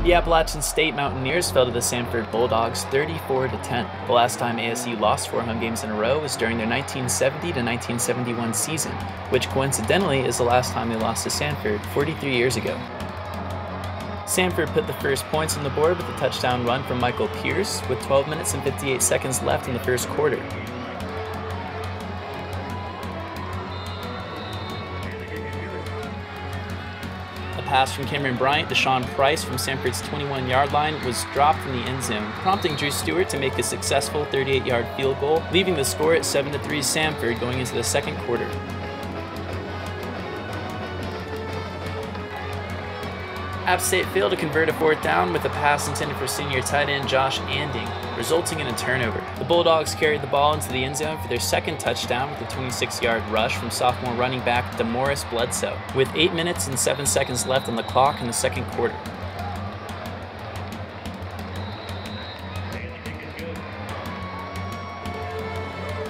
The Appalachian State Mountaineers fell to the Samford Bulldogs 34-10. The last time ASU lost 4 home games in a row was during their 1970-1971 season, which coincidentally is the last time they lost to Samford 43 years ago. Samford put the first points on the board with a touchdown run from Michael Pierce with 12 minutes and 58 seconds left in the first quarter. A pass from Cameron Bryant to Sean Price from Samford's 21-yard line was dropped in the end zone, prompting Drew Stewart to make a successful 38-yard field goal, leaving the score at 7-3 Samford going into the second quarter. App State failed to convert a 4th down with a pass intended for senior tight end Josh Anding, resulting in a turnover. The Bulldogs carried the ball into the end zone for their second touchdown with a 26-yard rush from sophomore running back DeMorris Bledsoe, with 8 minutes and 7 seconds left on the clock in the second quarter.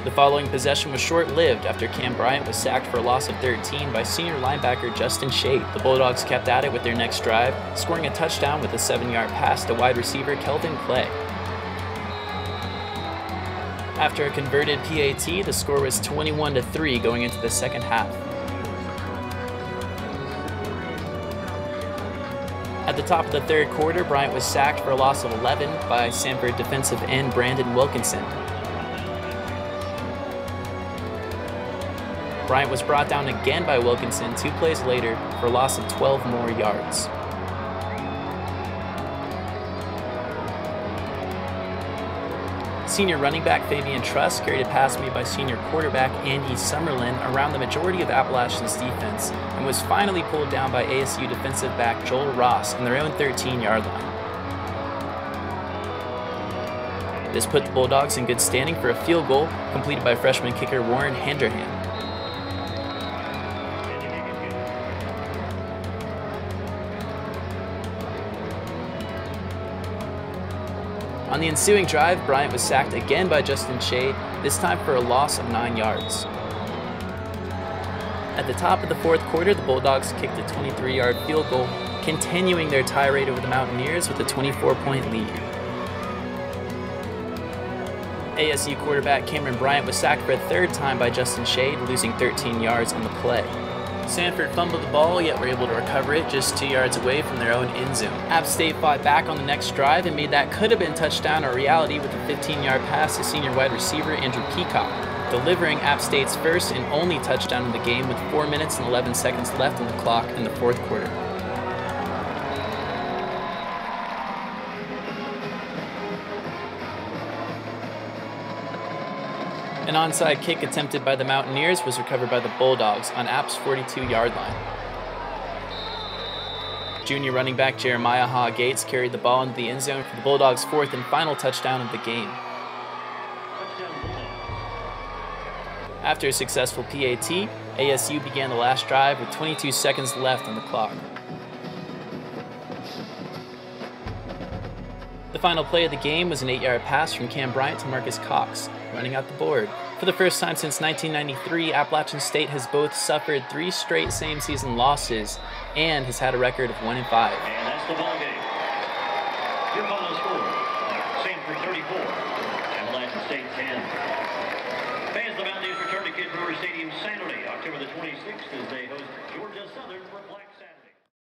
The following possession was short-lived after Cam Bryant was sacked for a loss of 13 by senior linebacker Justin Shade. The Bulldogs kept at it with their next drive, scoring a touchdown with a 7-yard pass to wide receiver Kelvin Clay. After a converted PAT, the score was 21-3 going into the second half. At the top of the third quarter, Bryant was sacked for a loss of 11 by Samford defensive end Brandon Wilkinson. Bryant was brought down again by Wilkinson 2 plays later for a loss of 12 more yards. Senior running back Fabian Truss carried a pass made by senior quarterback Andy Summerlin around the majority of Appalachian's defense and was finally pulled down by ASU defensive back Joel Ross in their own 13-yard line. This put the Bulldogs in good standing for a field goal completed by freshman kicker Warren Handrahan. On the ensuing drive, Bryant was sacked again by Justin Shade, this time for a loss of 9 yards. At the top of the fourth quarter, the Bulldogs kicked a 23-yard field goal, continuing their tirade over the Mountaineers with a 24-point lead. ASU quarterback Cameron Bryant was sacked for a 3rd time by Justin Shade, losing 13 yards on the play. Samford fumbled the ball, yet were able to recover it just 2 yards away from their own end zone. App State fought back on the next drive and made that could have been touchdown a reality with a 15-yard pass to senior wide receiver Andrew Peacock, delivering App State's first and only touchdown of the game with 4 minutes and 11 seconds left on the clock in the fourth quarter. An onside kick attempted by the Mountaineers was recovered by the Bulldogs on App's 42-yard line. Junior running back Jeremiah Haw Gates carried the ball into the end zone for the Bulldogs' 4th and final touchdown of the game. After a successful PAT, ASU began the last drive with 22 seconds left on the clock. The final play of the game was an 8-yard pass from Cam Bryant to Marcus Cox, running out the board. For the first time since 1993, Appalachian State has both suffered 3 straight same-season losses and has had a record of 1-5. And that's the ball game. Your final score, Samford 34, Appalachian State 10. Fans of the Mountaineers return to Kid Brewer Stadium Saturday, October the 26th, as they host Georgia Southern for Black